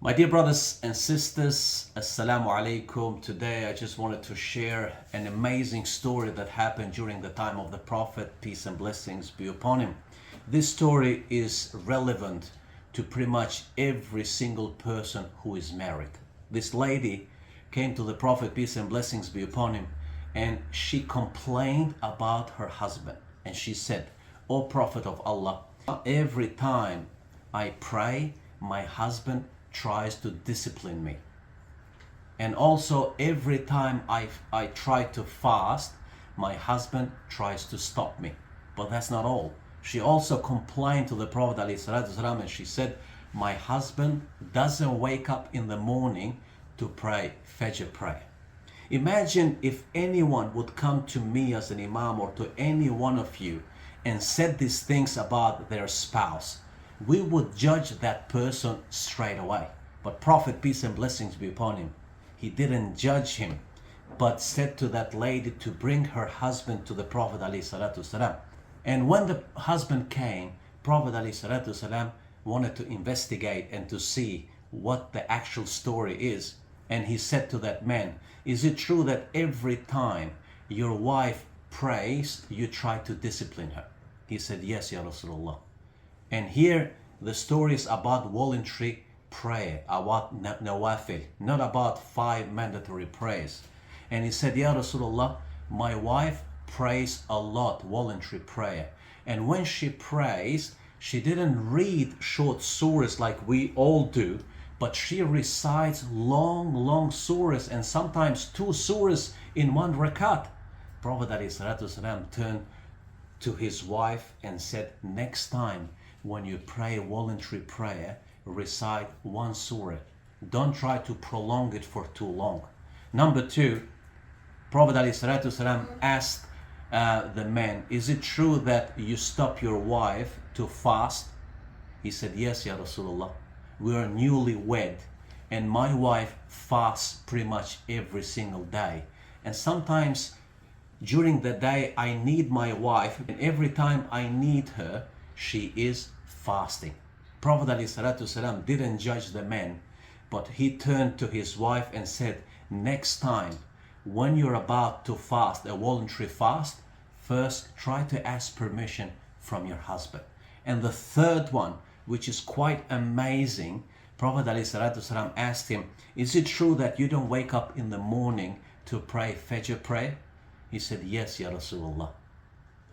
My dear brothers and sisters, Assalamu alaikum. Today I just wanted to share an amazing story that happened during the time of the Prophet, peace and blessings be upon him. This story is relevant to pretty much every single person who is married. This lady came to the Prophet, peace and blessings be upon him, and she complained about her husband. And she said, "O Prophet of Allah, every time I pray, my husband tries to discipline me. And also every time I try to fast, my husband tries to stop me." But that's not all. She also complained to the Prophet ﷺ, and she said, "My husband doesn't wake up in the morning to pray Fajr prayer." Imagine if anyone would come to me as an imam or to any one of you and said these things about their spouse. We would judge that person straight away. But Prophet, peace and blessings be upon him, he didn't judge him, but said to that lady to bring her husband to the Prophet ﷺ. And when the husband came, Prophet ﷺ wanted to investigate and to see what the actual story is. And he said to that man, "Is it true that every time your wife prays, you try to discipline her?" He said, "Yes, Ya Rasulullah." And here the story is about voluntary prayer, about nawafil, not about 5 mandatory prayers. And he said, "Ya Rasulullah, my wife prays a lot, voluntary prayer. And when she prays, she didn't read short surahs like we all do, but she recites long surahs, and sometimes 2 surahs in one rakat." Prophet ﷺ turned to his wife and said, "Next time when you pray a voluntary prayer, recite 1 surah. Don't try to prolong it for too long." Number 2, Prophet ﷺ asked the man, "Is it true that you stop your wife to fast?" He said, "Yes, Ya Rasulullah. We are newly wed, and my wife fasts pretty much every single day. And sometimes during the day I need my wife, and every time I need her, she is fasting." Prophet ﷺ didn't judge the man, but he turned to his wife and said, "Next time when you're about to fast a voluntary fast, first try to ask permission from your husband." And the third one, which is quite amazing, Prophet ﷺ asked him, "Is it true that you don't wake up in the morning to pray Fajr prayer?" He said, "Yes, Ya Rasulullah.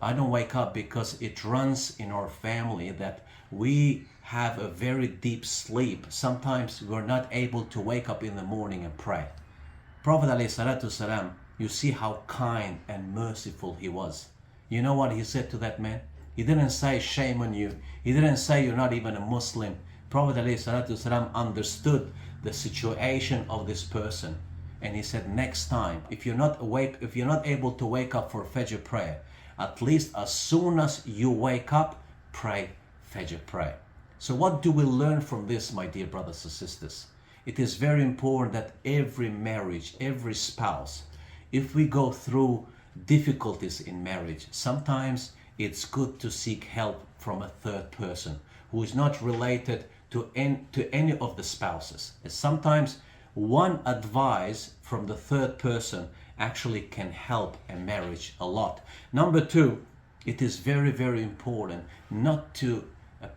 I don't wake up because it runs in our family that we have a very deep sleep. Sometimes we're not able to wake up in the morning and pray." Prophet ﷺ, you see how kind and merciful he was. You know what he said to that man? He didn't say, "Shame on you." He didn't say, "You're not even a Muslim." Prophet ﷺ understood the situation of this person. And he said, "Next time, if you're not able to wake up for Fajr prayer, at least as soon as you wake up, pray Fajr prayer." So what do we learn from this, my dear brothers and sisters? It is very important that every marriage, every spouse, if we go through difficulties in marriage, sometimes it's good to seek help from a third person who is not related to any of the spouses. Sometimes one advice from the third person actually can help a marriage a lot. Number 2, it is very important not to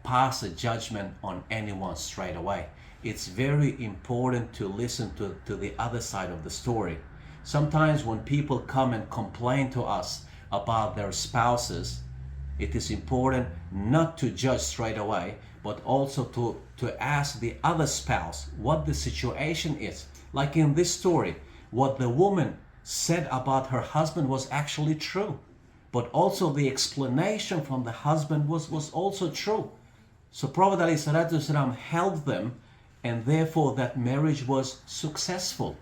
pass a judgment on anyone straight away. It's very important to listen to the other side of the story. Sometimes when people come and complain to us about their spouses, it is important not to judge straight away, but also to ask the other spouse what the situation is. Like in this story, what the woman said about her husband was actually true, but also the explanation from the husband was also true. So Prophet ﷺ helped them, and therefore that marriage was successful.